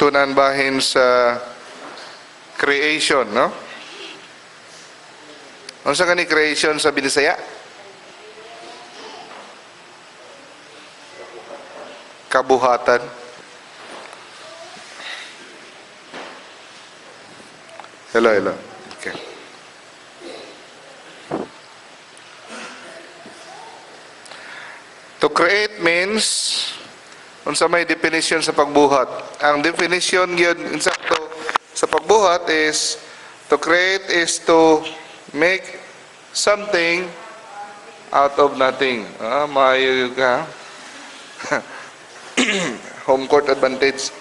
tunan bahin sa creation, no? Ano sa kani creation sa Binisaya? Kabuhatan. Hello. Okay. To create means unsa may definition sa pagbuhat. Ang definition gyud insakto sa pagbuhat is to create is to make something out of nothing. Maayo ka. Home court advantage.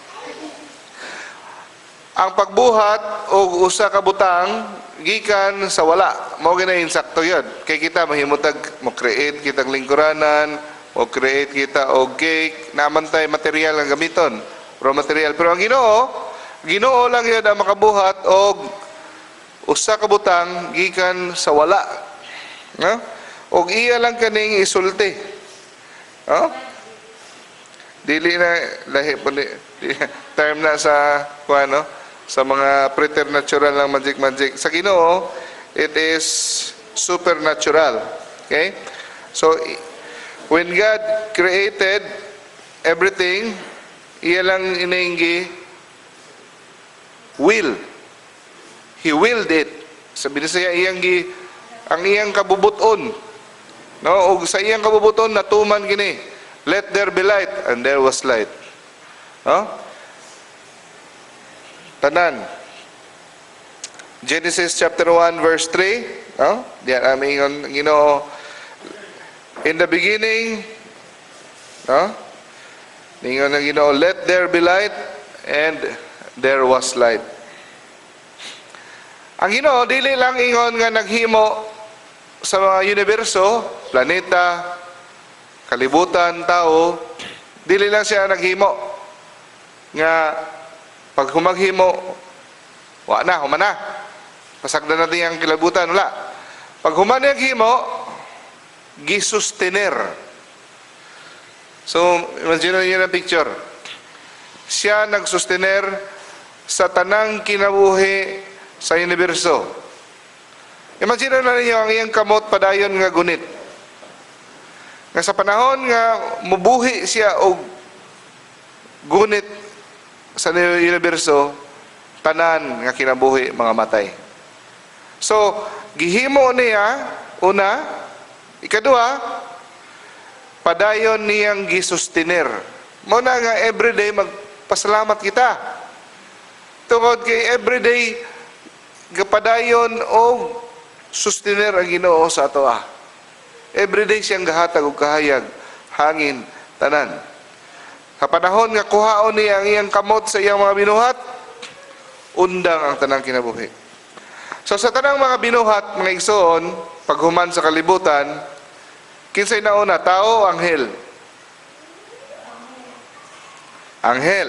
Ang pagbuhat o usa ka butang gikan sa wala. Mao gina insakto yun. Kay kita mahimutag mo create kitang lingkuranan, o create kita og cake, naman tayo material ang gamiton, raw material. Pero ang Ginoo lang yun ang makabuhat og usa ka butang gikan sa wala. No? Og iya lang kaning isulti. No? Dili na lahi po ni term na sa kuano sa mga preternatural ng magic. Sa Ginoo, it is supernatural. Okay? So when God created everything, iya lang inainggi will. He willed it. Sabi niya ang iyang kabubuton. No, og sa iyang kabubuton natuman gini, let there be light, and there was light. No? Tanan. Genesis chapter 1 verse 3, no? Diyan aming Ginoo, in the beginning, no? Ningon ng Ginoo, let there be light, and there was light. Ang Ginoo dili lang ingon nga naghimo sa mga universo, planeta, kalibutan, tao, dili lang siya naghimo nga pag humaghimo, humana. Pasagdan natin ang kalibutan, wala. Pag humana ang himo, gisustener. So, imagine niyo na picture. Siya nagsustener sa tanang kinabuhi sa universo. Imagine na ninyo ang iyang kamot padayon nga gunit. Nga sa panahon nga mubuhi siya og gunit sa universo, tanan nga kinabuhi mga matay. So, gihimo niya, una, ikaduha, padayon niyang gisustener. Muna nga everyday magpasalamat kita. Tungod kay everyday gapadayon o sustener ang Ginoo sa ato. Everyday siyang gahatag og kahayag, hangin, tanan. Sa panahon nga kuhaon niya ang iyang kamot sa iyang mga binuhat, undang ang tanang kinabuhi. So sa tanang mga binuhat, mga igsoon, paghuman sa kalibutan, kinsay nauna, tao o anghel? Anghel.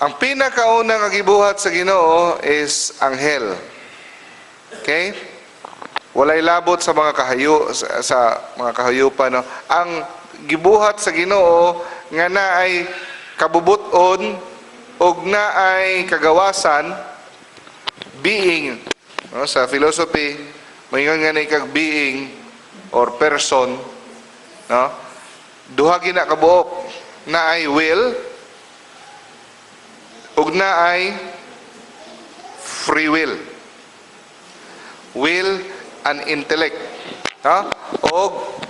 Ang pinakaunang gibuhat sa Ginoo is anghel. Okay? Walay labot sa mga mga kahayupan, no? Ang gibuhat sa Ginoo nga naay kabubuton ug naay kagawasan, being, no? Sa philosophy moingon nga nay kag being or person, no? Duha gina ka buok, naay will ug naay free will. Will and intellect, no? Og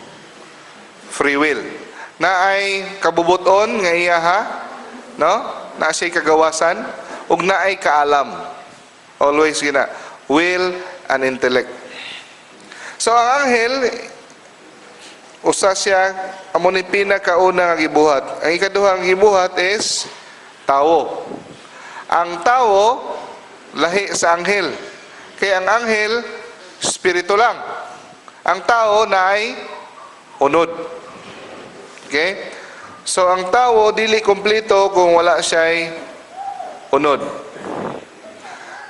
free will. Naay kabubuton nga iya no? Na siya kagawasan ug naay kaalam. Always gina will and intellect. So ang anghel usa siya amo ni pinakauna nga gibuhat. Ang ikaduha nga gibuhat is tao. Ang tao lahi sa anghel. Kaya ang anghel spirito lang. Ang tao naay unod. Okay? So ang tao dili kompleto kung wala siya'y unod.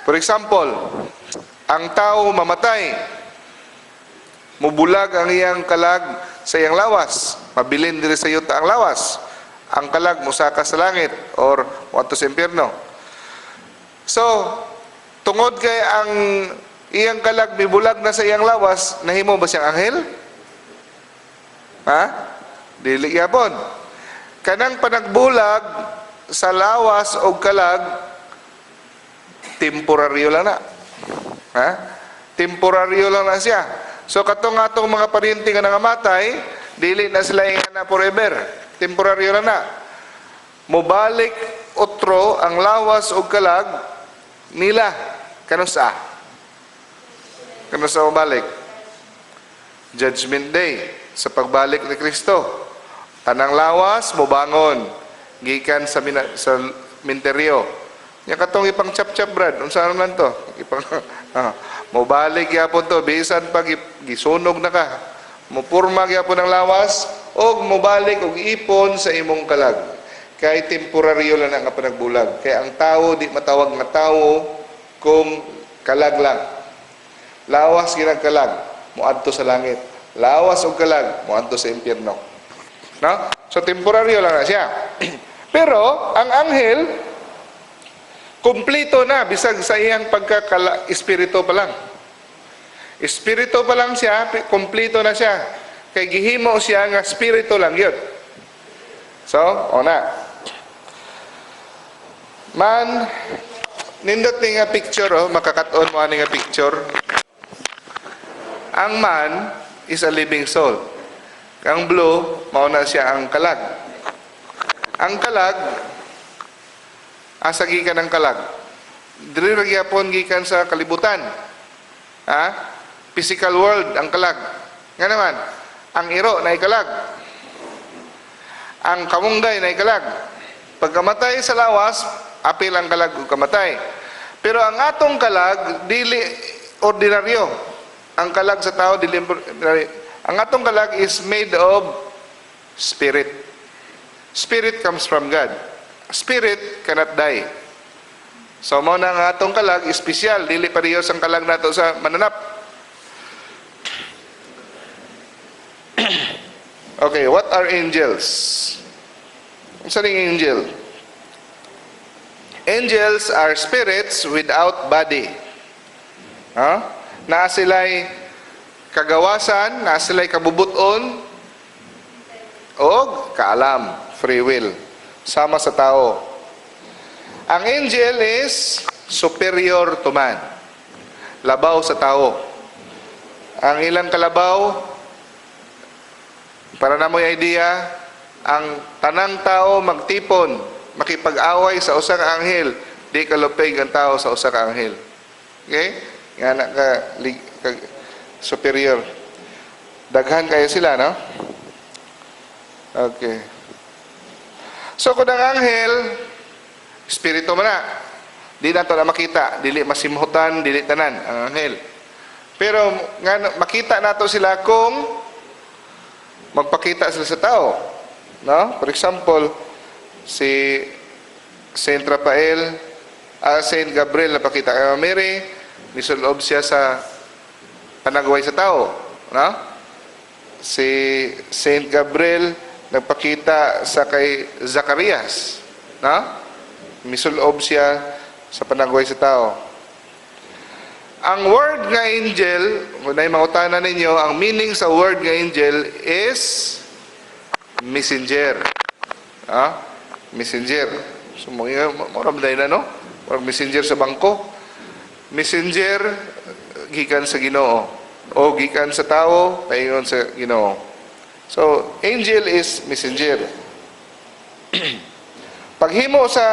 For example, ang tao mamatay, mubulag ang iyang kalag sa iyang lawas, mabilin diri sa yuta ang lawas. ang kalag musaka sa langit or moadto sa impyerno. So, tungod kay ang iyang kalag mibulag na sa iyang lawas, nahimo ba siyang anghel? Ha? Dili gyapon. Kanang panagbulag sa lawas o kalag, temporaryo lang na. Ha? Temporaryo lang na siya. So katong atong mga paryente nga nangamatay, dili na sila ingana forever. Temporaryo lang na. Mobalik otro ang lawas o kalag nila. Kano sa? Kano sa mabalik? Judgment Day. Sa pagbalik ni Kristo. Tanang lawas, mobangon. Gikan sa minteryo. Yung katong ipang chap-chap, Brad. Unsa man to? Ipang, mobalik yapon to. Bisan pag gisunog na ka. Mupurma yapon ang lawas. O mobalik o ipon sa imong kalag. Kay temporaryo lang ang panagbulag. Kaya ang tao, di matawag na tao kung kalag lang. Lawas ginang kalag, muadto sa langit. Lawas o kalag, muadto sa impyerno. No? So temporaryo lang na siya. Pero ang anghel kumpleto na bisag sa iyang espiritu pa lang. Espiritu pa lang siya, kumpleto na siya. Kay gihimo siya nga espiritu lang yun. So, ona. Man, nindot ni nga picture, makakaton mo ani nga picture. Ang man is a living soul. Ang blue, mauna siya ang kalag. Ang kalag, asa gikan ang kalag. Diri ra gyapon gikan sa kalibutan. Ha? Physical world ang kalag. Nga naman, ang iro na kalag. Ang kamunggay na kalag. Pagkamatay sa lawas, apil ang kalag ug kamatay. Pero ang atong kalag dili ordinaryo. Ang kalag sa tao dili ordinaryo. Ang atong kalag is made of spirit. Spirit comes from God. Spirit cannot die. So, mo na nga atong kalag, espesyal. Dili parehas ang kalag nato sa mananap. Okay, what are angels? Saan ang angel? Angels are spirits without body. Na sila'y kagawasan, na sila'y kabubuton, o kaalam, free will, sama sa tao. Ang angel is superior to man. Labaw sa tao. Ang ilang kalabaw, para na mo yung idea, ang tanang tao magtipon, makipag-away sa usa ka anghel, di kalupig ang tao sa usa ka anghel. Okay? Nga na ka superior. Daghan kayo sila, no? Okay. So, kung ang anghel, espiritu man na. Di na ito na makita. Dili masimhutan, dili tanan, ang anghel. Pero, nga, makita nato sila kung magpakita sila sa tao. No? For example, si Saint Rafael, Saint Gabriel, napakita kay Mary, nisulob siya sa panagaway sa tao. No? Si Saint Gabriel nagpakita sa kay Zacarias. No? Misulob siya sa panagaway sa tao. Ang word nga angel, kung na mangutanan ninyo, ang meaning sa word nga angel is messenger. Messenger. So, maramday na, no? Parang messenger sa bangko. Messenger, gikan sa Ginoo o gikan sa tao paingon sa Ginoo. So angel is messenger. Paghimo sa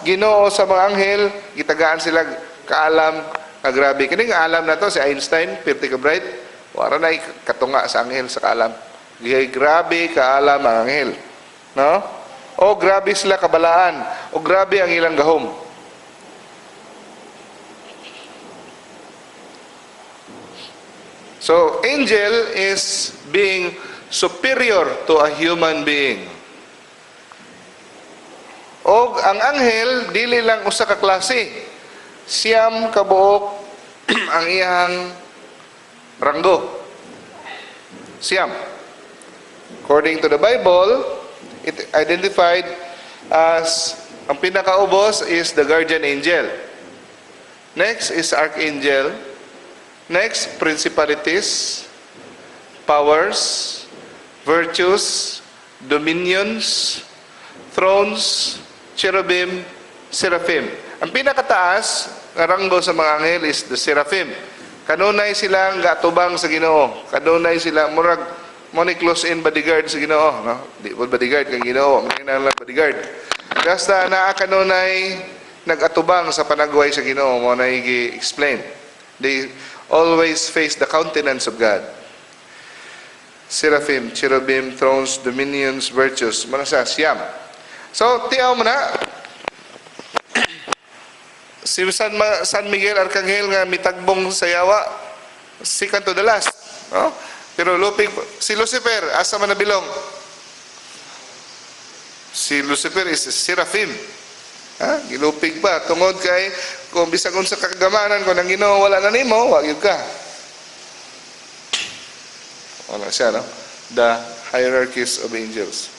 Ginoo sa mga anghel, gitagaan sila kaalam nga grabe. Kini nga alam na to si Einstein, perti ka bright, wala na katunga sa anghel sa kaalam. Grabe kaalam ang anghel, no? O grabe sila kabalaan, o grabe ang ilang gahom. So, angel is being superior to a human being. O ang anghel, dili lang usa ka klase. Siyam kabuok ang iyang ranggo. Siyam. According to the Bible, it identified as, ang pinakaubos is the guardian angel. Next is archangel. Next, principalities, powers, virtues, dominions, thrones, cherubim, seraphim. Ang pinakataas nga ranggo sa mga anghel is the seraphim. Kanunay silang gatubang sa Ginoo. Kanunay sila murag money close in bodyguard sa Ginoo, no? Di po bodyguard kang Ginoo, may nang bodyguard. Basta naa kanunay nagatubang sa panagway sa Ginoo, mo na i-explain. They always face the countenance of God. Seraphim, cherubim, thrones, dominions, virtues, mga sa siyam. So, tiyaw mo na, si San Miguel Arcangel nga mitagbong sa yawa, second to the last. No? Pero lupig, si Lucifer, asa man nabilong? Si Lucifer is seraphim. Ha? Gilupig pa. Tungod kay, kung bisagon sa kagamanan, kung nang Ginoo wala na nimo, wag yun ka. Wala siya, no? The hierarchies of angels.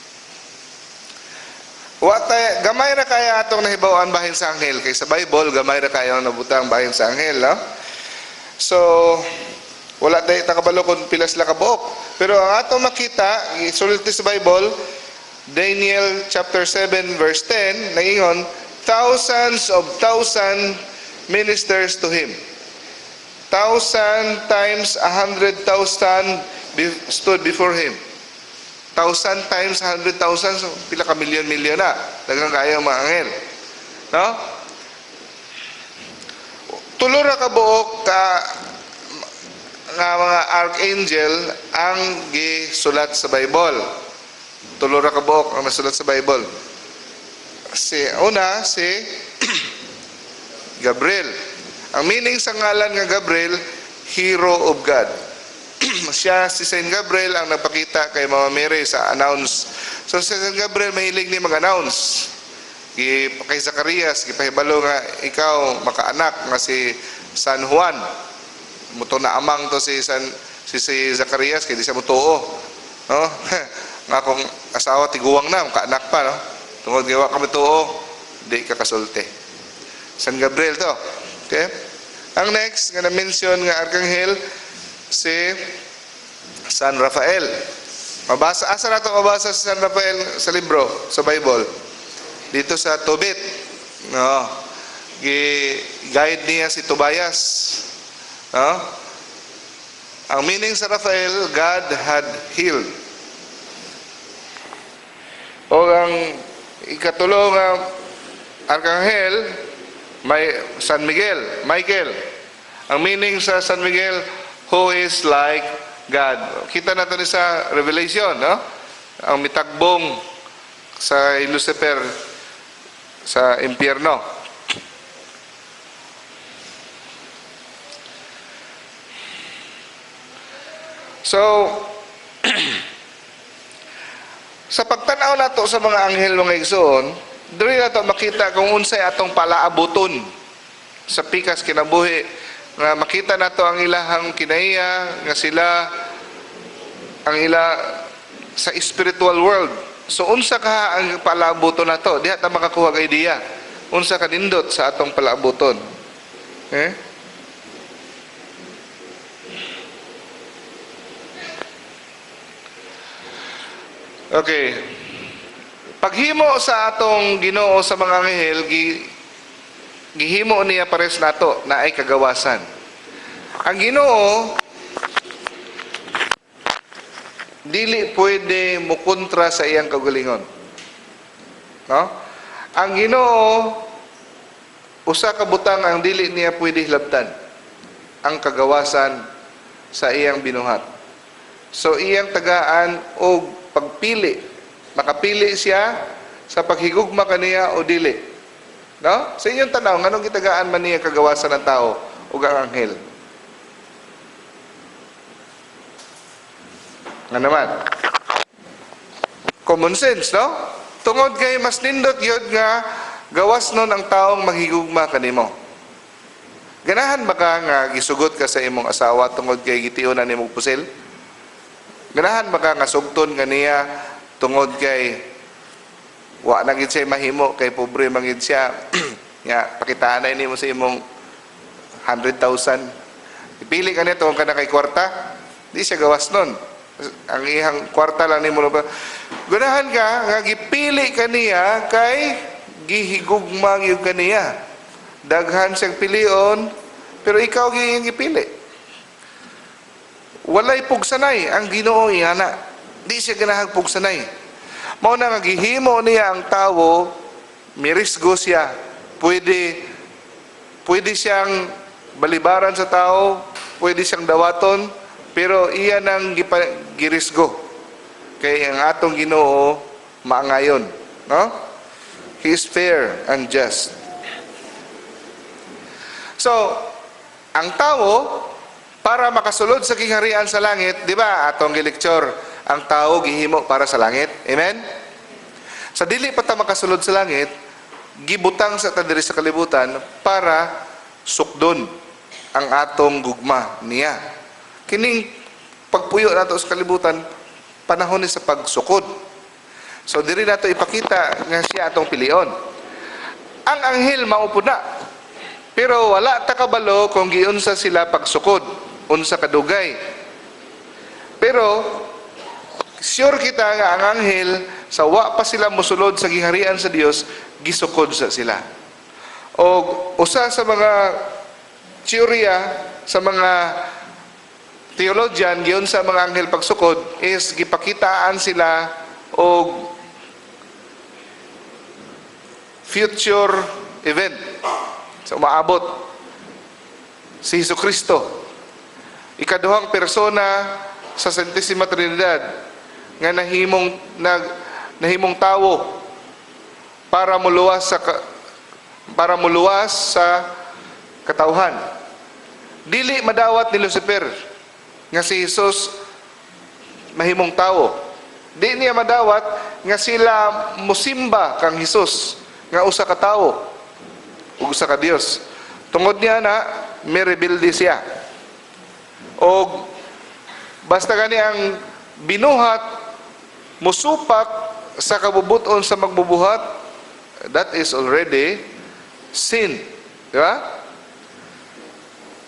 Gamay na kaya atong nahibawan bahin sa anghel. Kay sa Bible, gamay na kaya nabutang bahin sa anghel, no? So, wala tayo takabalo kung pilas la kabuok. Pero ang atong makita, isulti sa Bible, Daniel chapter 7 verse 10, nangingon, thousands of thousand ministers to him. 1,000 times 100,000 stood before him. 1,000 times 100,000, so pila ka milyon-milyon na. Dagang kaya mga anghel. No? Tulura ka buok ka nga mga archangel ang gisulat sa Bible. Tulura ka buok ang nasulat sa Bible. Si Gabriel. Ang meaning sa ngalan nga Gabriel, hero of God. Siya, si Saint Gabriel ang nagpakita kay Mama Mary sa announce. So si Saint Gabriel mahilig ni mag-announce. Kay Zacarias, gipahibalo nga ikaw makaanak nga si San Juan. Muto na amang to si Zacarias kay di siya mutuo. No? Nga kung asawa tiguwang na, makaanak pa, no? Tungod gawa ka mutuo, di ka kasulti. San Gabriel to. Okay? Ang next nga na-mention nga arkanghel si San Rafael. Asa na ito mabasa si San Rafael sa libro, sa Bible? Dito sa Tobit. No. Guide niya si Tobias. No? Ang meaning sa Rafael, God had healed. O ang ikatulong arkanghel, San Miguel, Michael. Ang meaning sa San Miguel, who is like God. Kita natin sa Revelation, no? Ang mitagbong sa Lucifer sa impyerno. So, sa pagtanaw nato sa mga anghel mga igsoon, diri nato makita kung unsay atong palaabuton sa pikas kinabuhi nga makita nato ang ilahang kinaiya nga sila ang ila sa spiritual world. So unsa ka ang palaabuton nato? Diha ta makakuha og idea. Unsa ka nindot sa atong palaabuton? Okay. Paghimo sa atong Ginoo sa mga anghel, gihimo niya pares nato na ay kagawasan. Ang Ginoo dili pwede mukontra sa iyang kagalingon. No? Ang Ginoo usa ka butang ang dili niya pwede hilabtan. Ang kagawasan sa iyang binuhat. So iyang tagaan og pagpili. Makapili siya sa paghigugma kaniya o dili. No? Sa inyong tanaw, nganong gitagaan man niya kagawasan ng tao o ang anghel? Nga naman. Common sense, no? Tungod kay mas nindot yun nga gawas nun ang taong maghigugma kanimo. Ganahan ba ka nga gisugot ka sa imong asawa tungod kay gitiunan nimong pusil? Ganahan ba ka nga sugton nga niya tungod kay wa na gid siya mahimo kay pobre man gid siya. Nga pakitaan na ini mo sa imong 100,000. Ipili ka nito kung kana kay kwarta, di siya gawas nun. Ang ihang kwarta lang nimo pa. Gunahan ka nga gipili kaniya kay gihigugma gyud kaniya. Daghan siyang pilion pero ikaw giyang gipili. Walay pugsanay ang Ginoo iyana. Di siya ganahang pugsanay. Mao na nga gihimo niya ang tawo, mirisgo siya. Pwede siyang balibaran sa tao, pwede siyang dawaton, pero iya nang girisgo. Kaya ang atong Ginoo maangayon, no? He is fair and just. So, ang tao para makasulod sa kingharian sa langit, di ba? Atong gilecture, ang tao gihimo para sa langit. Amen? Sa dili pa ta makasulod sa langit, gibutang sa ta diri sa kalibutan para sukdon ang atong gugma niya. Kining pagpuyo nato sa kalibutan, panahon ni sa pagsukod. So diri nato ipakita nga siya atong pilion. Ang anghel maupo na. Pero wala ta kabalo kung giunsa sila pagsukod, unsa kadugay. Pero sure kita nga ang anghel sa wa pa sila mosulod sa giharian sa Dios, gisukod sa sila. O usa sa mga teorya sa mga theologian giyon sa mga anghel pagsukod is gipakitaan sila og future event. So maabot si Jesucristo, ikaduhang persona sa Santisima Trinidad nga nahimong tawo para muluwas sa katawhan. Dili madawat ni Lucifer nga si Jesus mahimong tawo. Di niya madawat nga sila musimba kang Jesus nga usa ka tawo ug usa ka Dios. Tungod niya na may rebelde siya. O basta gani ang binuhat musupak sa kabubuton sa magbubuhat, that is already sin. Di ba?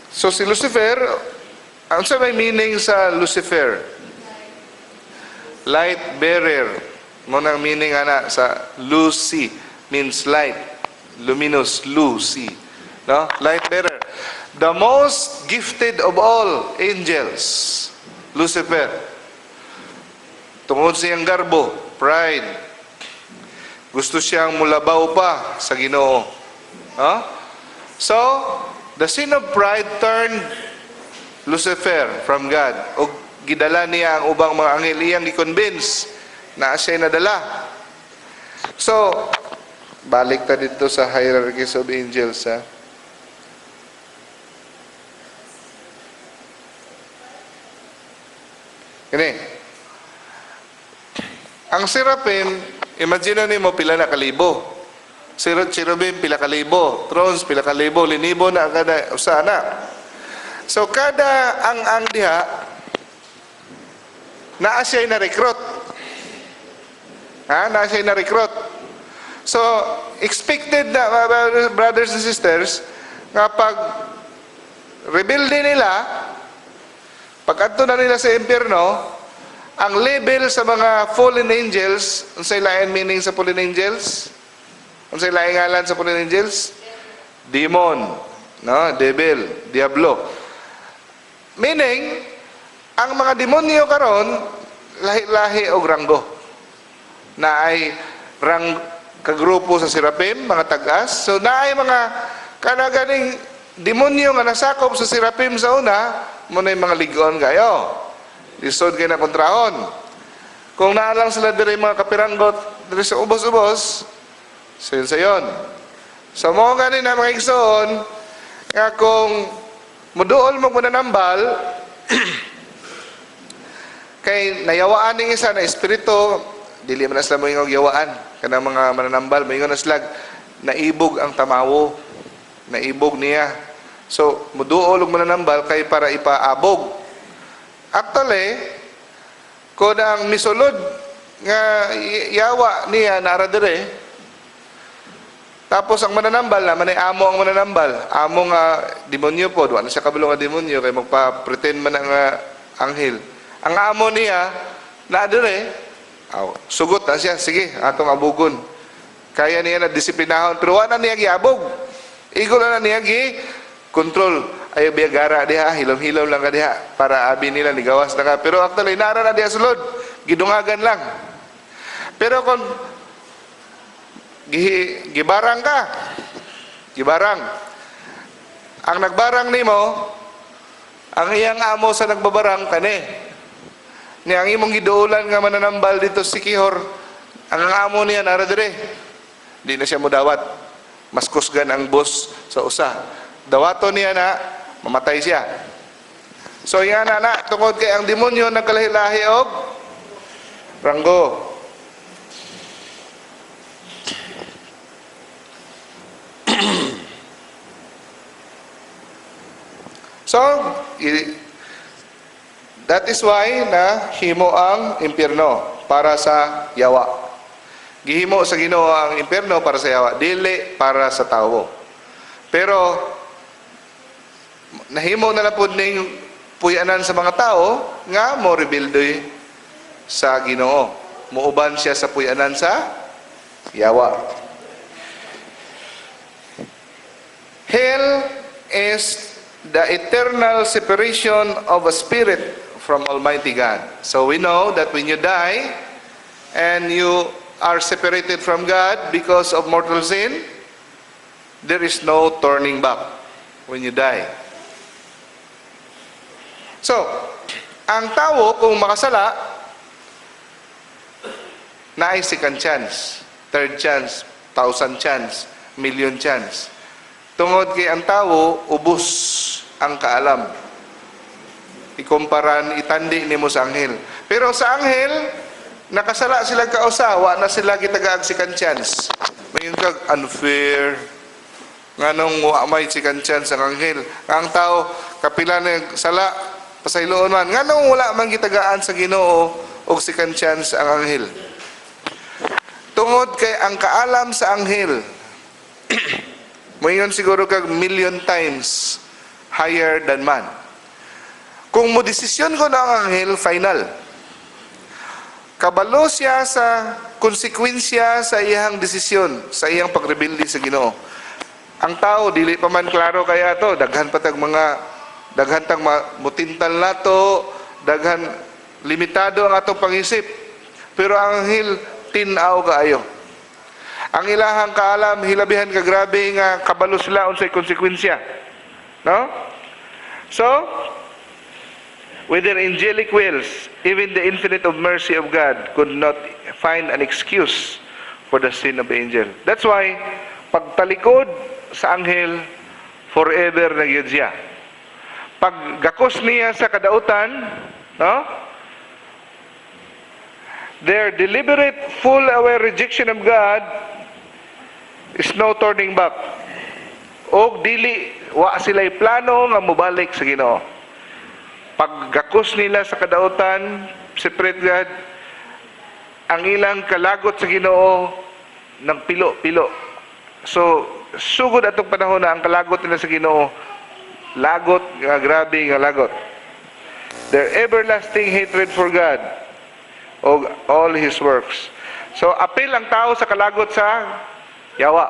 So si Lucifer, ano sa may meaning sa Lucifer? Light bearer. Muna ang meaning ana sa Lucy means light. Luminous, Lucy. No? Light bearer. The most gifted of all angels, Lucifer. Tungod siyang garbo, pride. Gusto siyang mulabaw pa sa Ginoo. Huh? So, the sin of pride turned Lucifer from God. O gidala niya ang ubang mga anghel iyang i-convince na siya nadala. So, balik ta dito sa hierarchies of angels, ha? Kini. Ang seraphim, imagine nimo pila na kalibo. Cherubim pila kalibo, thrones pila kalibo, linibo na kada usa na. So kada ang diha naa siya na recruit. Ha, naa siya na recruit. So, expected na, brothers and sisters, nga pag rebelde nila, pag adto na nila sa impyerno, ang label sa mga fallen angels, unsay lain meaning sa fallen angels? Unsay lain ngalan sa fallen angels? Demon, no? Devil, diablo. Meaning, ang mga demonyo karon lahi-lahi og ranggo. Na ay kagrupo sa seraphim, mga tagas. So naay mga kanaganing demonyo nga nasakop sa seraphim sa una, muna yung mga ligon kayo. Lisod kayo na kontrahon. Kung naalang sila diri mga kapiranggot, diri sa ubos-ubos, sayon sayon. So mo ganin na mga igsoon, nga kung muduol mo mananambal, kay nayawaan ning isa na espiritu, dili man sila mo ingog yawaan. Kanang mga mananambal, mayon na sila, naibog ang tamawo. Naibog niya. So, muduol og mananambal kay para ipaabog. Actually, kung ang misulod nga yawa niya nara dire. Tapos ang mananambal naman ay amo ang mananambal. Amo nga demonyo po, wala siya kabalo nga demonyo kay magpa-pretend man nga anghel. Ang amo niya na dire, sugot na siya, sige, atong abugon. Kaya niya na disiplinahon pero wala niya giabog. Igo na niya gi control. Ayaw biyagara diha, hilom-hilom lang ka diha para abi nila ni gawas na ka. Pero actually nara na diha sulod, gidungagan lang. Pero kung gibarang ka, gibarang. Ang nagbarang nimo, ang iyang amo sa nagbabarang kani. Ni ang imong giduulan nga mananambal dito si Kihor, ang amo niya nara dire. Di na siya mudawat. Mas kusgan ang boss sa usa. Dawato niya na mamatay siya. So yan na tungod kay ang demonyo nagkalahi-lahi og ranggo. So, that is why na himo ang impyerno para sa yawa. Gihimo sa Ginoo ang impyerno para sa yawa, dili para sa tawo. Pero nahimo na lang po ning puyanan sa mga tao nga mo rebildoy sa Ginoo. Muuban siya sa puyanan sa yawa. Hell is the eternal separation of a spirit from Almighty God. So we know that when you die and you are separated from God because of mortal sin, there is no turning back when you die. So, ang tao kung makasala, na ay second chance, third chance, 1,000 chance, million chance. Tungod kay ang tao, ubos ang kaalam. Ikumparan, itandi nimo sa anghel. Pero sa anghel, nakasala sila kausawa na sila gitagaag second chance. Mayon kag unfair. Nganong may second chance ang anghel. Ang tao, kapila na sala, pasayloon man. Nganong wala man gitagaan sa Ginoo og second chance ang anghel. Tungod kay ang kaalam sa anghel, mayon siguro kag million times higher than man. Kung mo desisyon ko na ang anghel, final. Kabalo siya sa konsekwensya sa iyang desisyon, sa iyang pagrebelde sa Ginoo. Ang tao, dili pa man klaro kaya to, daghan patag mga, daghan tang mutintal nato, daghan limitado ang atong pangisip. Pero ang anghel, tinaw kaayo. Ang ilahang kaalam, hilabihan ka grabe nga kabalo sila unsay konsekwensya. No? So, with their angelic wills, even the infinite of mercy of God could not find an excuse for the sin of the angel. That's why, pagtalikod sa anghel, forever na yun siya. Paggakos niya sa kadautan, no? Their deliberate, full aware rejection of God is no turning back. O dili, wa sila'y plano nga mubalik sa Ginoo. Paggakos nila sa kadautan, separate God, ang ilang kalagot sa Ginoo ng pilo-pilo. So, sugod atong panahon na ang kalagot nila sa Ginoo, lagot nga grabe nga lagot. Their everlasting hatred for God o all His works. So, apil ang tao sa kalagot sa yawa.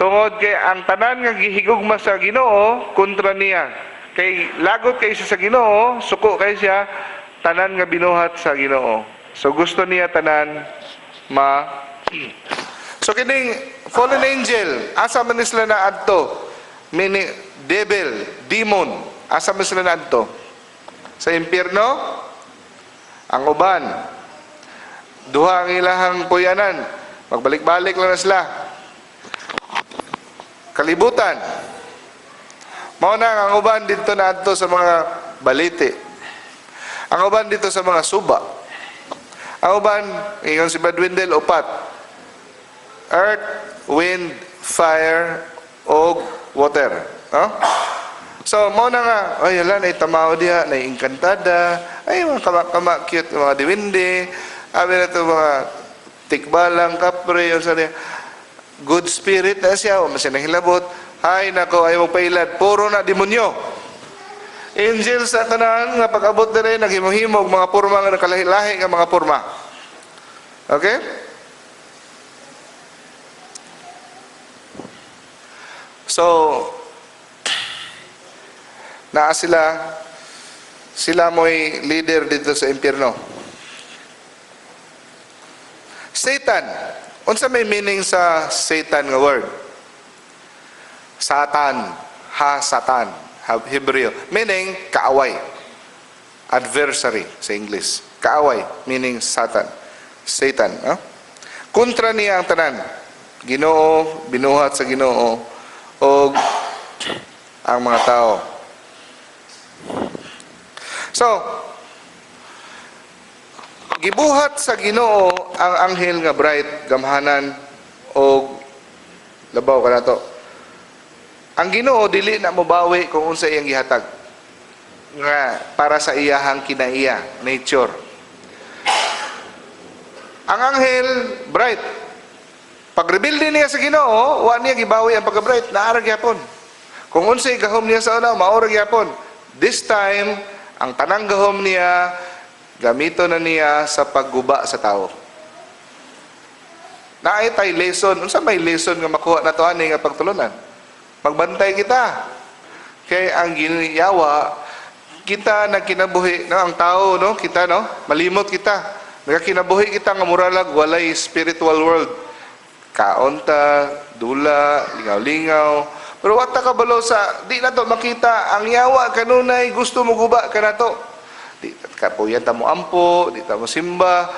Tungod kay ang tanan nga gihigugma sa Ginoo kontra niya. Kay lagot kay siya sa Ginoo, suko kay siya, tanan nga binuhat sa Ginoo. So gusto niya tanan So kining fallen angel, asa man sila na adto? Meaning devil, demon, asa man sila na adto? Sa impyerno? Ang uban. Duha ang ilahang puyanan. Magbalik-balik lang na sila. Kalibutan. Mao na ang uban dito na adto sa mga balite. Ang uban dito sa mga suba. Ang uban, ingon si Badwindel, upat. Earth, wind, fire, og water. No? So, mao na nga, ay, ala, na itamaw diya, na inkantada, Ay, mga kama cute, mga diwindi, abi na ito mga tikbalang, kapre, yun sa niya. Good spirit na siya, o masya nahilabot. Ay, nako, ay magpailad. Puro na demonyo. Angel sa tanan, nga pag-abot na rin, naghimog-himog, mga purma nga nakalahi-lahi nga mga purma. Okay? So, naa sila mo'y leader dito sa impyerno. Satan. Unsa may meaning sa Satan nga word? Satan. Ha-satan. Hebreo. Meaning, kaaway. Adversary sa English. Kaaway. Meaning, Satan. Satan. No? Kontra niya ang tanan. Ginoo, binuhat sa Ginoo, o ang mga tao. So, gibuhat sa Ginoo ang anghel nga bright, gamhanan, o labaw ka na to. Ang Ginoo dili na mobawi kung unsa iyang gihatag nga para sa iyahang kinaiya, nature. Ang anghel bright, pag-rebelde niya sa Ginoo, wa niya gibawi ang pagka-bright, naarag yapon. Kung unsay gahom niya sa una, maorag yapon. This time, ang tanang gahom niya, gamito na niya sa pagguba sa tao. Naay tay lesson. Unsa may lesson nga makuha na to ani nga pagtulunan? Magbantay kita. Kay ang giniyawa, kita nagkinabuhi, no, ang tao, no, kita, no, malimot kita. Nagkinabuhi kita nga muralag walay spiritual world. Kaonta, dula, lingaw-lingaw. Pero wata ka balo sa, di na to makita, ang yawa kanunay, gusto mo guba ka na to. Di kapuyan ta mo ampo, di ta mo simba.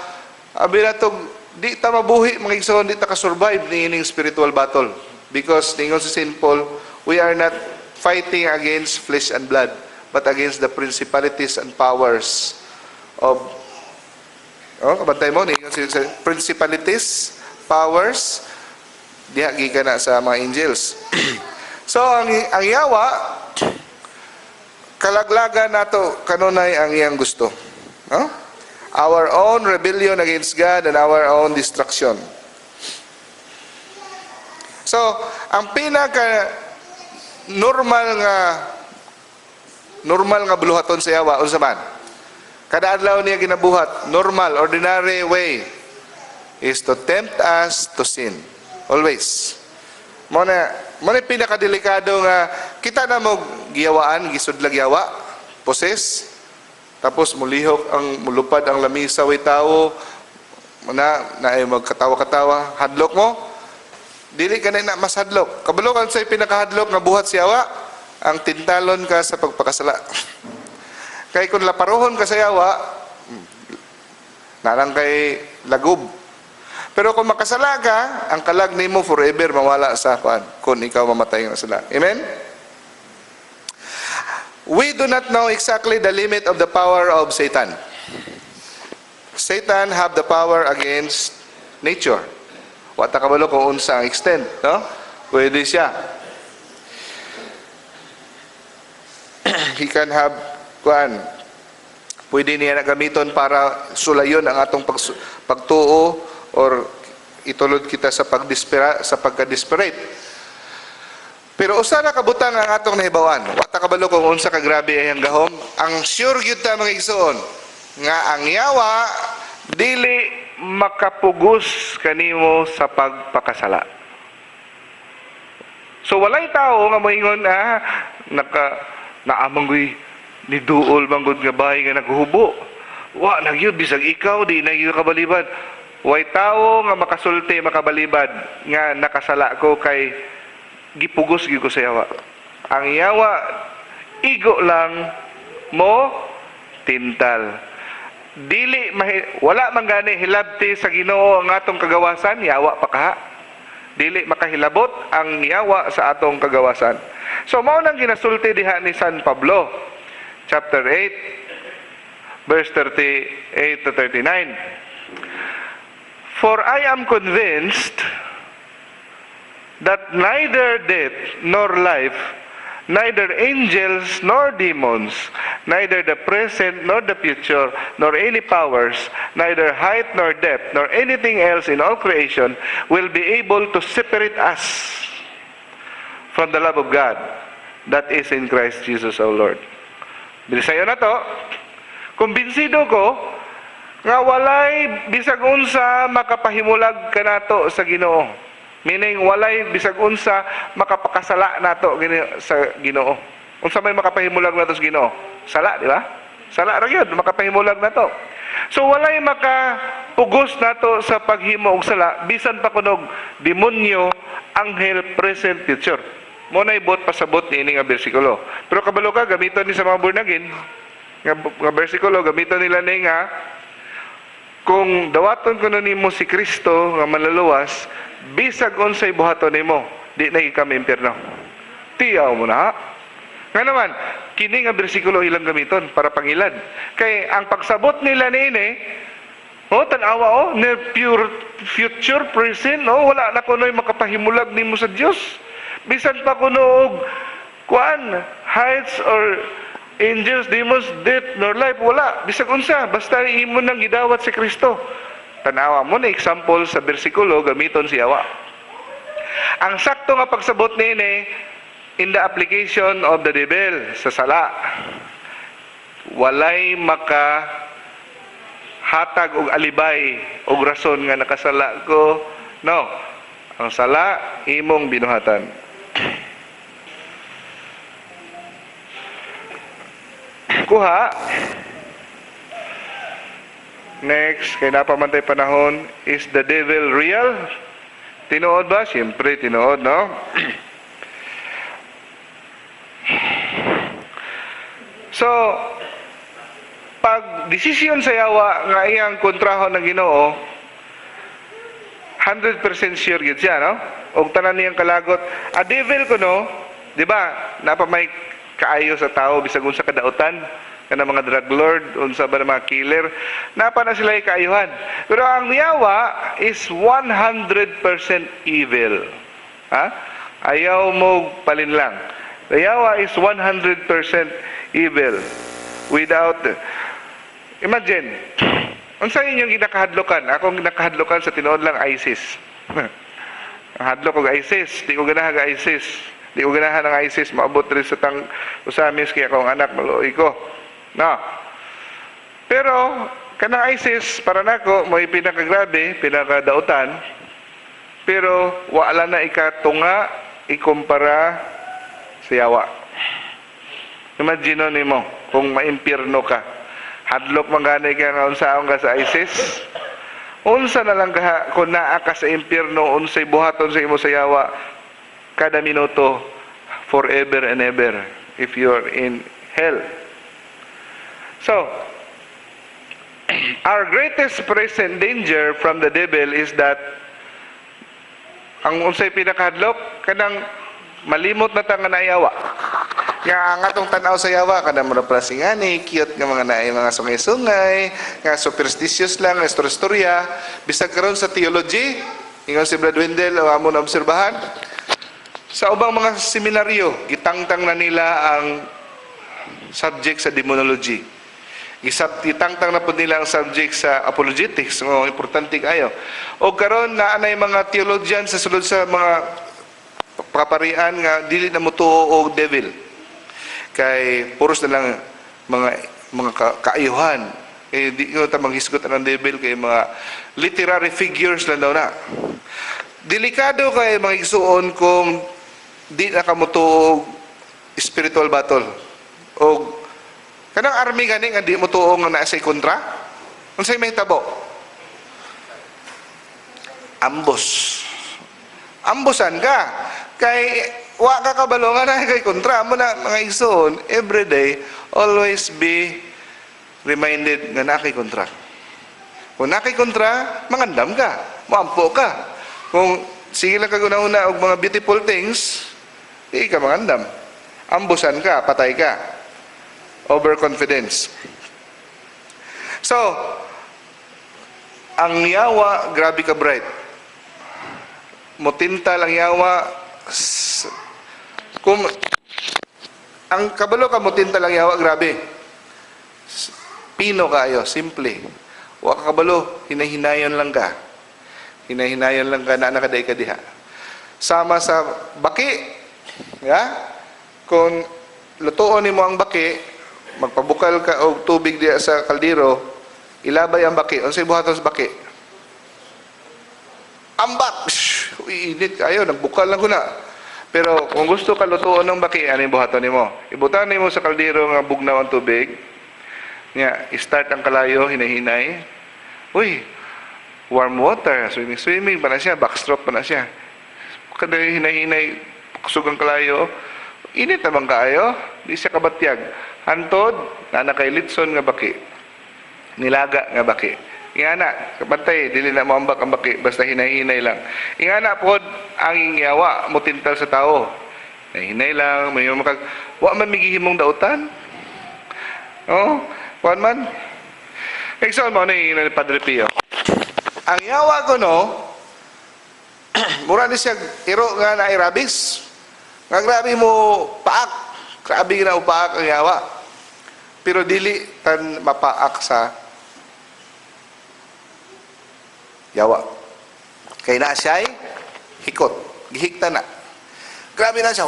Abi na to, di ta mabuhi, mga igsoon, di ta ka-survive ni ining spiritual battle. Because, ningon si St. Paul, we are not fighting against flesh and blood, but against the principalities and powers of, kabantay mo, ningon si principalities, powers, diha gikan na sa mga angels. So, ang yawa, kalaglagan nato kanunay ang iyang gusto. No? Our own rebellion against God and our own destruction. So, ang pinaka normal nga buluhaton sa yawa unsa man? Kada adlaw niya ginabuhat, normal, ordinary way is to tempt us to sin. Always. Muna pinakadelikado nga kita na mo giyawaan, gisudlag yawa, poses, tapos mulupad ang lamisa way tao, na ay magkatawa-katawa, hadlok mo, dili ka na mas hadlok. Kabalokan sa'y pinakahadlok nga buhat si yawa, ang tintalon ka sa pagpakasala. Kaya kung laparohon ka sa yawa, nalang kay lagob. Pero kung makasala ka, ang kalag nimo forever mawala sa kung ikaw mamatay ng sala. Amen? We do not know exactly the limit of the power of Satan. Satan have the power against nature. Wata kabalo kung unsa ang extent, no? Pwede siya. He can have pwede niya na gamiton para sulayon ang atong pagtuo or itulod kita sa pagka-desperate. Pero usa na kabutang ang atong nahibawan. Wata kabalo kung unsa ka grabe ay ang gahom. Ang sure gyud ta mga igsoon nga ang yawa dili makapugos kanimo sa pagpakasala. So walay tao nga moingon naamanggoy ni duol manggod nga bahay nga naghubo. Wa nagyud bisag ikaw di nagyud kabalibad. Way tao nga makasulti makabalibad nga nakasala ko kay gipugos gyud ko sa yawa. Ang yawa igo lang mo tintal. Dili wala man gani hilabti sa Ginoo ang atong kagawasan, yawa pa kaha. Dili makahilabot ang yawa sa atong kagawasan. So mao nang ginasulti diha ni San Pablo, chapter 8, verse 38 to 39. For I am convinced that neither death nor life, neither angels nor demons, neither the present nor the future, nor any powers, neither height nor depth, nor anything else in all creation will be able to separate us from the love of God that is in Christ Jesus our Lord. Bilisayo na to, kumbinsido ko nga walay bisag unsa makapahimulag kanato sa Ginoo. Meaning walay bisag unsa makapakasala nato sa Ginoo. Unsa may makapahimulag nato sa Ginoo? Sala, di ba? Sala ra gyud makapahimulag nato. So walay makapugos nato sa paghimo og sala bisan pa kunog demonyo, anghel, present, future. Mo na ibot pasabot niini nga bersikulo. Pero kabalo ka gamiton ni sa mga born again nga bersikulo gamiton nila ni nga kung dawaton ko nimo si Kristo nga manluluwas, bisag unsay buhaton nimo, di na kami impyerno. Tiyaw mo na ha? Nga naman, kini nga bersikulo ilang gamiton para pangilad. Kay ang pagsabot nila niini, tanawa ni pure future present, wala na kunoy makapahimulag nimo sa Dios. Bisan pa kuno og kuan, heights or angels, demons, death, nor life, wala. Bisag unsa, basta imo nang gidawat si Kristo. Tanawa mo na example sa bersikulo, gamiton si Yawa. Ang sakto nga pagsabot niini, in the application of the devil, sa sala, walay maka hatag og alibay og rason nga nakasala ko. No. Ang sala, imong binuhatan. Kuha. Next, kay napamantay panahon, is the devil real? Tinuod ba? Siyempre, tinuod, no? So, pag desisyon sa Yawa nga iyang kontrahon ng Ginoo, 100% sure yun siya, no? O tanan niyang kalagot, a devil ko, no? Di ba? Napamay kaayo sa tao bisag unsa kadautan kana mga drug lord unsa ba mga killer napa na sila kaayuhan, pero ang Yawa is 100% evil. Ayaw mo palinlang. The Yawa is 100% evil without imagine unsa inyong ginakahadlokan. Akong ginakahadlokan sa tinuod lang ISIS. Ang hadlok og ISIS, di ko ganahan ang ISIS. Di ko ganahan ng ISIS, maabot rin sa usamis kaya akong anak, maluoy ko. No. Pero, kanang ISIS, para nako, may pinakagrabe, pinakadautan, pero wala na ikatunga, ikumpara sa Yawa. Imagine mo, kung maimpirno ka, hadlok mangganay ka nga unsaon ka sa ISIS, unsa na lang ka, kung naa ka sa impirno, unsay buhaton sa imo sa Yawa, kada minuto, forever and ever, if you're in hell. So, our greatest present danger from the devil is that ang unsay pinakahadlok, kanang malimot na tanga na Yawa. Nga ang atong tanaw sa Yawa, kanang mura prasingani, cute nga mga naay mga sungay-sungay, nga superstitious lang, istorya, bisag karon sa theology, ingon si Brad Wendell, o amo na obserbahan, sa ubang mga seminaryo, gitangtang na nila ang subject sa demonology. Gitangtang na po nila ang subject sa apologetics, importante kayo. O karon na anay mga theologian sa sulod sa mga kaparian nga dili na mutuo og devil. Kay puros na lang mga kaayuhan. Di ko ta manghisgot ang devil kay mga literary figures lang daw na. Delikado kay mga igsuon kung di na kamutuog spiritual battle o kanang army gani nga di mo tuong nga naa sa kontra unsay may tabo ambusan ka kay wa ka kabalongan na kay kontra mo na mga igsoon everyday always be reminded nga na kay kontra. Kung na kay kontra mangandam ka, moampo ka. Kung sige lang kag una-una og mga beautiful things, di ka mangandam. Ambusan ka, patay ka. Overconfidence. So, ang Yawa, grabe ka bright. Mutinta lang Yawa. Kung ang kabalo ka mutinta lang Yawa, grabe. Pino kayo, simple. Wa ka kabalo, hinahinayon lang ka. Hinahinayon lang ka na nakaday ka diha. Sama sa baki, ya? Kung lutuon nimo ang baki, magpabukal ka og tubig diha sa kaldero, ilabay ang baki. Unsay buhaton sa baki? Ambak! Uy, init kayo, nagbukal lang ko na. Pero kung gusto ka lutuon ng baki, ano yung buhaton nimo? Ibutan nimo sa kaldero nga bugnaw ang tubig. Nya, start ang kalayo, hinahinay. Uy, warm water, swimming pa na siya, backstroke pa na siya. Kada hinahinay, kusog ang kalayo, init naman kaayo, di siya kabatyag. Hantod, na nakailitson nga baki. Nilaga nga baki. Ingana, kabantay, dili na mo ambak ang baki, basta hinahinay lang. Ingana pod ang ingyawa, mutintal sa tao. Hinahinay lang, may makag, wa man migihimong dautan. Oh, wan man. Example mo na yung Padre Pio. Ang yawa ko no, mura ni siya iro nga na irabis. Nga grabe mo paak. Grabe na upaak ang yawa. Pero dili tan mapaak sa yawa. Kay na siya'y hikot. Gihikta na. Grabe na siya.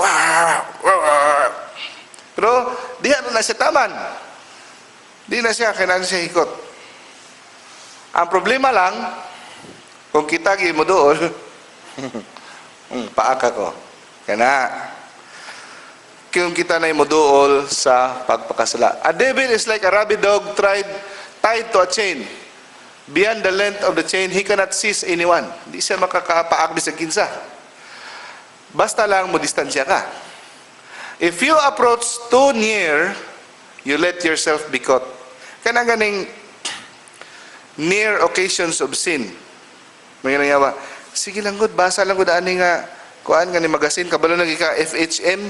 Pero diha na siya taman. Di na siya, kailangan siya hikot. Ang problema lang, kung kita mo doon, paaka ko. Kana. Kung kita na mo doon sa pagpakasala. A devil is like a rabid dog tied to a chain. Beyond the length of the chain, he cannot seize anyone. Di siya makakapaak di sa kinsa. Basta lang mo distansya ka. If you approach too near, you let yourself be caught. Kanang ganing near occasions of sin. May nangyaba, sige lang gud, basa lang gud ani nga kuan nga ni magasin kabalo nang ika FHM.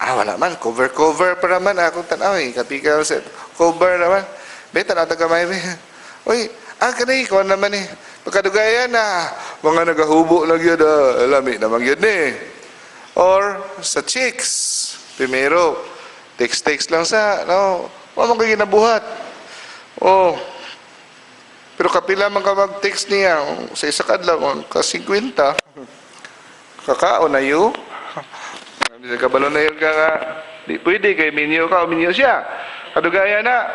Wala man, cover pa naman akong tanaw kapika sa cover naman. Beta na tagamay be. Oy, kanay kuan naman pagkadugayan na mga nagahubo lang yun, lami naman yun Or sa chicks, primero, text lang sa, no, wala mong kaginabuhat. Pero kapila man ka mag-text niya, sa isa kadlaw, ka 50, kakao na yun. Sa kabalo na yun ka nga, di pwede, kay minyo ka, o minyo siya. Kadugaya na,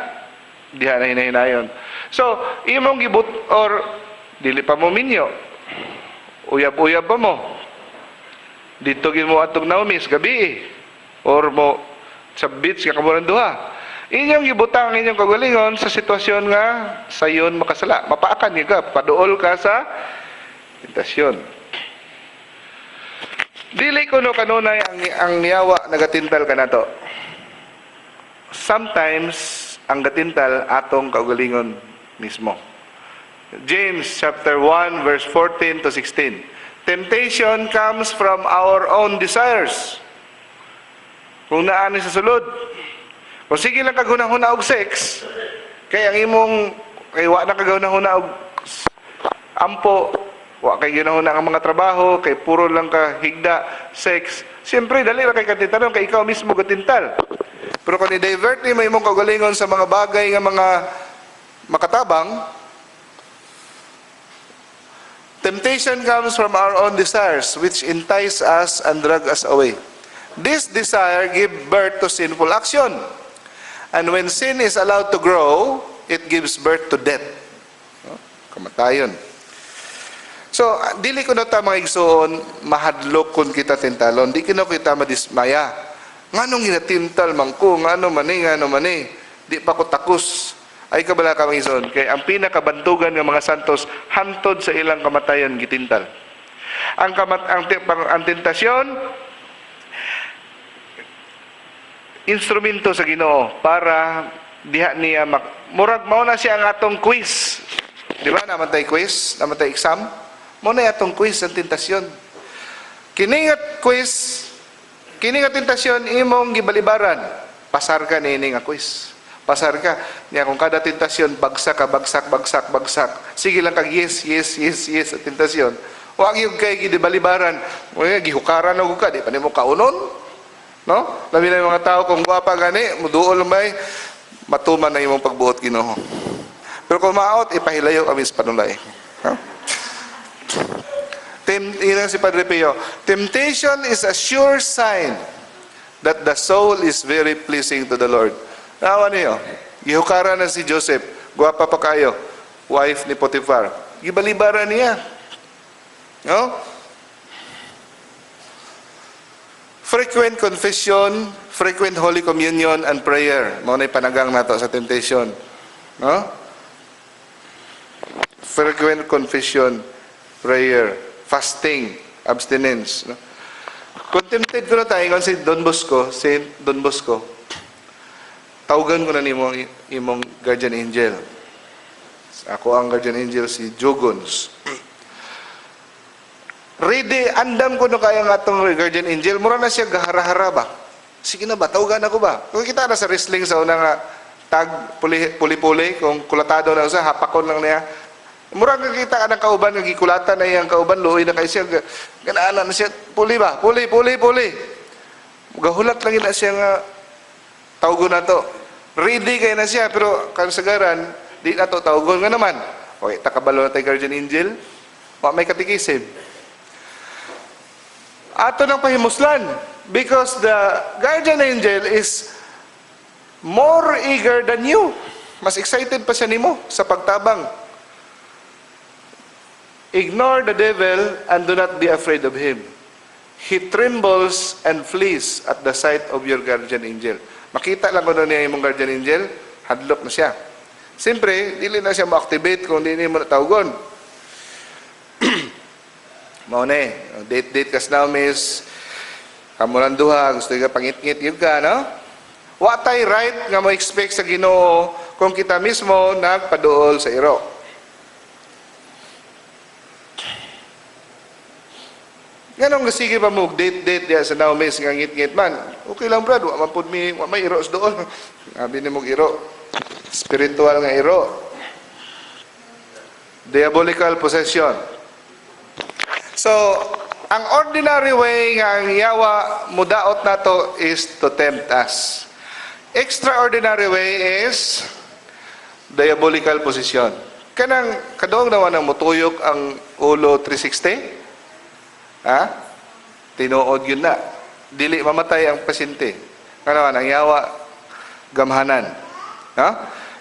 diha na hinahinayon. So, imong gibut, or, dili pa mo minyo, uyab-uyab pa mo. Dito gin mo atong naumis, gabi or mo, sa beach, kakamulan duha. Inyong gibutang inyong kagalingon sa sitwasyon nga sayon makasala. Mapaakan ka, paduol ka sa tentasyon. Dili ko no kanunay ang niyawa nagatintal ka na to. Sometimes, ang gatintal atong kagalingon mismo. James chapter 1 verse 14 to 16. Temptation comes from our own desires. Kung naani sa sulod. O sige lang kaguna-huna og sex, kay ang imong, kay wa na kaguna-huna og ampo, wa kay ginahuna ang mga trabaho, kay puro lang ka higda, sex, siyempre dali ra kay katintalon, kay ikaw mismo gatintal. Pero kung i-divert ni mo imong kagalingon sa mga bagay nga mga makatabang, temptation comes from our own desires, which entice us and drag us away. This desire give birth to sinful action. And when sin is allowed to grow, it gives birth to death. Kamatayon. So, dili ko na ta mga igsoon, mahadlok kung kita tintalon. Di ko kita madismaya. Nganong ginatintal man ko, ngano mani. Di pa ko takus. Ay kabala ka mga igsoon. Kaya ang pinakabantugan ng mga santos, hantod sa ilang kamatayon gitintal. Ang tentasyon, instrumento sa Ginoo para diha niya murag mao na siya ang atong quiz. Di ba naman tay quiz, naman tay exam? Mao na atong quiz ang tentasyon. Kiningat quiz, kiningat tentasyon imong gibalibaran. Pasar ka nini nga quiz. Pasar ka niya kung kada tentasyon bagsak. Sige lang kag yes ang tentasyon. Wa gyud kay gibalibaran. Gihukaran og ka di pa nimo kaunon. No? Labi na yung mga tao kung guwapa gani, muduol may matuman na imong pagbuot Ginoo. Pero kung maot, ipahilayo kami sa panulay. Huh? Yun si Padre Pio, temptation is a sure sign that the soul is very pleasing to the Lord. Nawa niyo, gihukara na si Joseph, guwapa pa kayo, wife ni Potiphar. Gibalibara niya. No? Frequent confession, frequent Holy Communion, and prayer. Mao na'y panagang nato sa temptation. No? Frequent confession, prayer, fasting, abstinence. No? Kung tempted ko na tayo, si Don Bosco, tawagan ko na ni imong guardian angel. Ako ang guardian angel, si Jogons. Ready, andam ko na kaya nga itong guardian angel, mura na siya gahara-hara ba? Sige na ba, tawagan ako ba? Kung kita na sa wrestling sa una nga, tag, puli-puli, kung kulatado na siya, hapakon lang niya. Mura nga kita ka ng kauban, nagikulatan na iyang kauban, luoy na kayo siya, ganaan na siya, puli ba? Puli. Gahulat lang na siya nga, tawagon na to. Ready kayo na siya, pero kansagaran, di na to, tawagon nga naman. Okay, takabalo na tayo guardian angel, may katikisim. Ato ng pahimuslan, because the guardian angel is more eager than you. Mas excited pa siya nimo sa pagtabang. Ignore the devil and do not be afraid of him. He trembles and flees at the sight of your guardian angel. Makita lang ko niya yung guardian angel, hadlok na siya. Siyempre, dili na siya ma-activate kung hindi mo natawgon. Maune, date kas now miss, kamulan duha, gusto ka pangit-ngit yun ka, no? What I right nga mo expect sa Ginoo kung kita mismo nagpaduol sa iro. Ganong sige pa mo, date diya sa now miss, nga ngit-ngit man. Okay lang brad, wa may iro sa doon. Sabi ni mong iro, spiritual nga iro. Diabolical possession. So, ang ordinary way nga ang yawa mudaot nato is to tempt us. Extraordinary way is diabolical position. Kanang kadong naman ang mutuyok ang ulo 360? Ha? Tinuod yun na. Dili mamatay ang pasyente. Kanaman ang yawa gamhanan. Ha?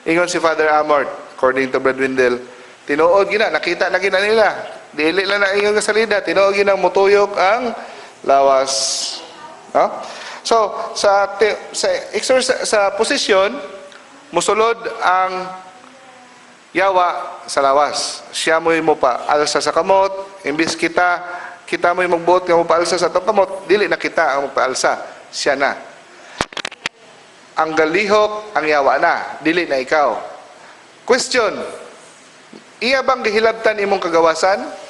Ingon si Father Amort, according to Brad Windel, tinuod yun na, nakita na gina nila. Dili lang na iyong kasalida, tinuogin ang mutuyok ang lawas. No? So, sa posisyon, musulod ang yawa sa lawas. Siya mo pa alsa sa kamot, imbis kita mo magbuot nga mo pa alsa sa itong kamot, dili na kita ang magpaalsa. Siya na. Ang galihok, ang yawa na, dili na ikaw. Question, iya bang gihilabtan imong kagawasan?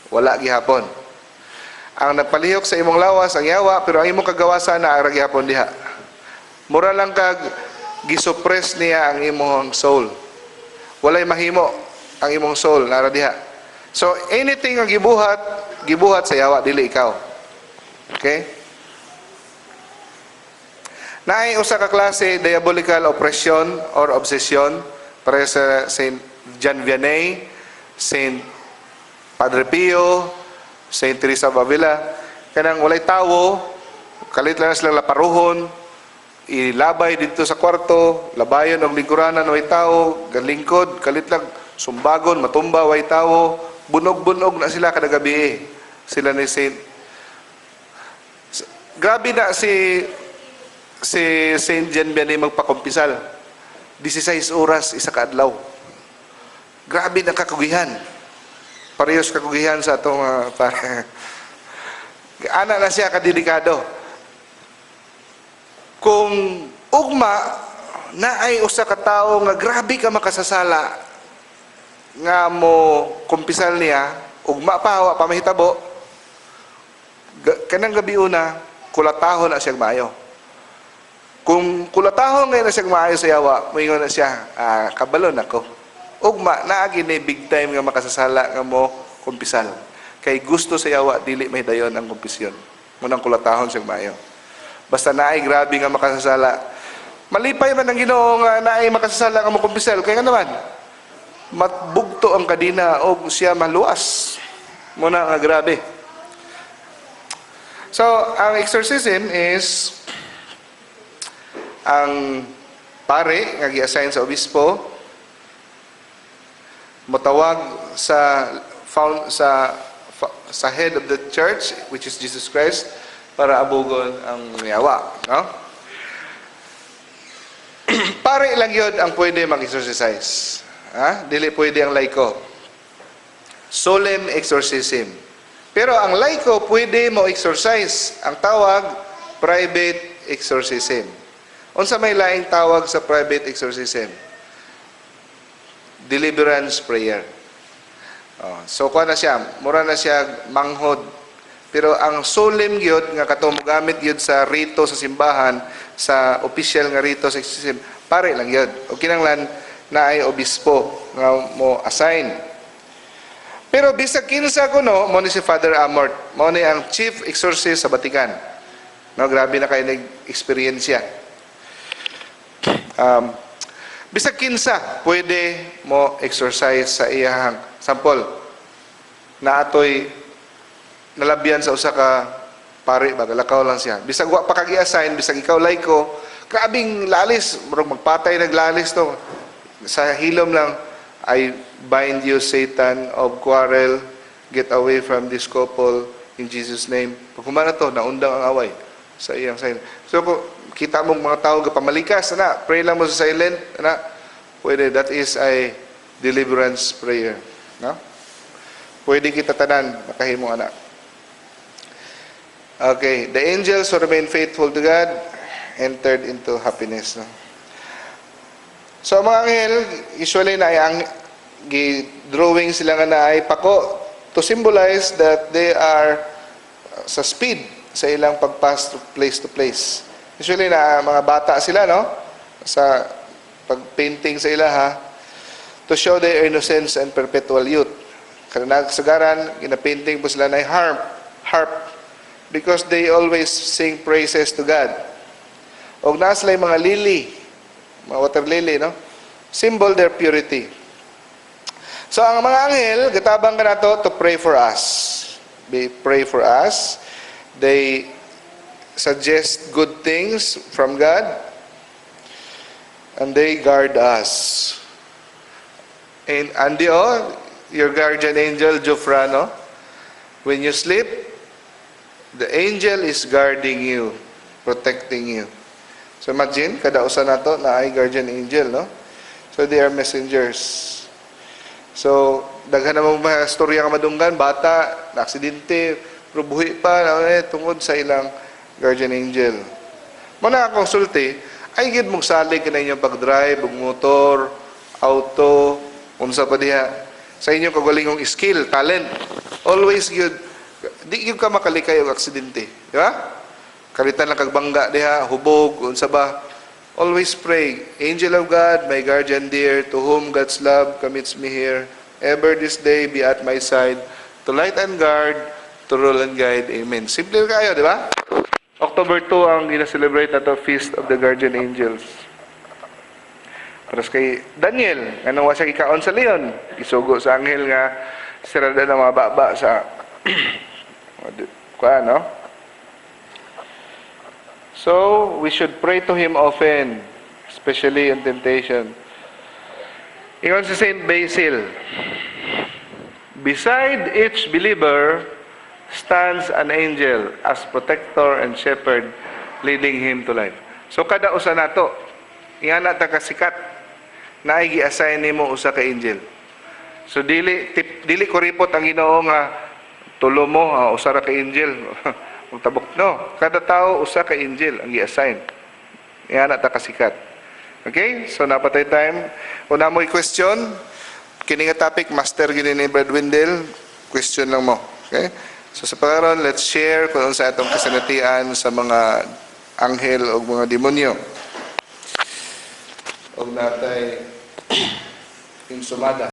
Wala gihapon. Ang nagpalihok sa imong lawas ang yawa, pero ang imong kagawasan na ara gihapon diha. Mura lang kag gisuppress niya ang imong soul. Walay mahimo ang imong soul na ara diha. So anything ang gibuhat sa yawa dili ikaw. Okay? Naay usa ka klase diabolical oppression or obsession para sa Saint John Vianney, Saint Padre Pio, Saint Teresa of Avila, kanang walay tawo, kalit lang sila laparuhon, ilabay dito sa kwarto, labayon ang lingkuranan way tao, galingkod, kalit lang sumbagon, matumba way tao, bunog-bunog na sila kada gabi. Sila ni Saint. Grabe na si Saint John Vianney magpakumpisal. 16 oras isa ka adlaw. Grabe na kakugihan. Parehas kakugihan sa atong ana na siya kadedikado. Kung ugma na ay usa ka tawo nga grabe ka makasasala nga mo kumpisal niya, ugma pa wa pa mahitabo. Kanang gabi una, kulatahon na siya maayo. Kung kulatahon ngayon na siya maayo sa yawa, moingon na siya, kabalon ako. Ugma, naagi ni big time nga makasasala nga mo kumpisal. Kay gusto sa yawa, dili may dayon ang kumpisyon. Munang kulatahon siyang maayo. Basta naay grabe nga makasasala, Malipay man ang Ginoo nga naay makasasala nga mo kumpisal, kaya nga naman matbugto ang kadina o siya maluwas. Muna nga grabe. So, ang exorcism is ang pare nga gi-assign sa obispo motawag sa head of the church, which is Jesus Christ, para abugon ang yawa, no? Pare lang yun ang pwede mag-exorcise. Dili pwede ang laiko. Solemn exorcism. Pero ang laiko pwede mo exorcise. Ang tawag, private exorcism. Unsa may laing tawag sa private exorcism? Deliverance prayer. So kuha na siya, mura na siya manghod. Pero ang solemn gyud nga katong gamit gyud sa rito sa simbahan, sa official nga rito sa exorcism, pare lang gyud. O kinahanglan na ay obispo nga mo assign. Pero bisag kinsa kuno mo ni si Father Amort, mo ni ang chief exorcist sa Vatican. No, grabe na kay nag-experience. Bisag kinsa pwede mo exercise sa iyang sample na atoy nalabyan sa usa ka pare ba lakaw lang siya. Bisag wa pa kag i-assign, bisag ikaw laiko, grabing lalis, murag magpatay naglalis to. Sa hilom lang, I bind you, Satan, of quarrel, get away from this couple in Jesus' name. Pag humana to, naundang ang away sa iyang silent. So, kung kita mong mga tao pamalikas, pray lang mo sa silent, pwede, that is a deliverance prayer. No? Pwede kita tanan, makahimo anak. Okay, the angels who remain faithful to God entered into happiness. No? So, mga anghel, usually na ang drawing sila nga na ay pako to symbolize that they are sa speed sa ilang pagpass to place. Usually na mga bata sila, no? Sa pagpainting sa ila, to show their innocence and perpetual youth. Kada nagsagaran, ginapainting po sila na harp, because they always sing praises to God. O na sila yung mga lily, mga water lily, no? Symbol their purity. So, ang mga anghel, gatabang ka na to pray for us. They pray for us. They suggest good things from God. And they guard us. And Andy, your guardian angel, Jofrano, when you sleep, the angel is guarding you, protecting you. So imagine, kada usa nato na ay guardian angel, no? So they are messengers. So, daghan namang mga storya nga madunggan, bata, na-aksidente, pero buhi pa, tungod sa ilang guardian angel. Muna konsulti, ay gid mong salig ka na inyong pag-drive, motor, auto, unsa pa diha. Sa inyong kagalingong skill, talent, always good. Di gyud ka makalikay og aksidente. Di ba? Kalitan lang kagbangga diha, hubog, unsa ba? Always pray, Angel of God, my guardian dear, to whom God's love commits me here, ever this day be at my side, to light and guard, to rule and guide. Amen. Simple kayo, di ba? October 2 ang gina-celebrate nato Feast of the Guardian Angels. Para kay Daniel, anong wasa kikaon sa leon, isugo sa anghel nga sirada na mga baba sa kuha, no? So, we should pray to Him often, especially in temptation. Ingon si Saint Basil, beside each believer stands an angel as protector and shepherd leading him to life. So, kada usa nato, iyan na ta kasikat na ay gi-assign nimo usa ka angel. So, dili ko ripot ang Ginoo nga tulo mo, usa ra ka angel. Magtabok, no. Kada tao, usa ka angel ang i-assign. Iyan na ta kasikat. Okay? So, napatay time. Kung na mo'y question, kini nga topic, master gini ni Brad Windel, question lang mo. Okay? So, sa pagkaroon, let's share kung sa atong kasanatian sa mga anghel o mga demonyo. O natay yung sumada.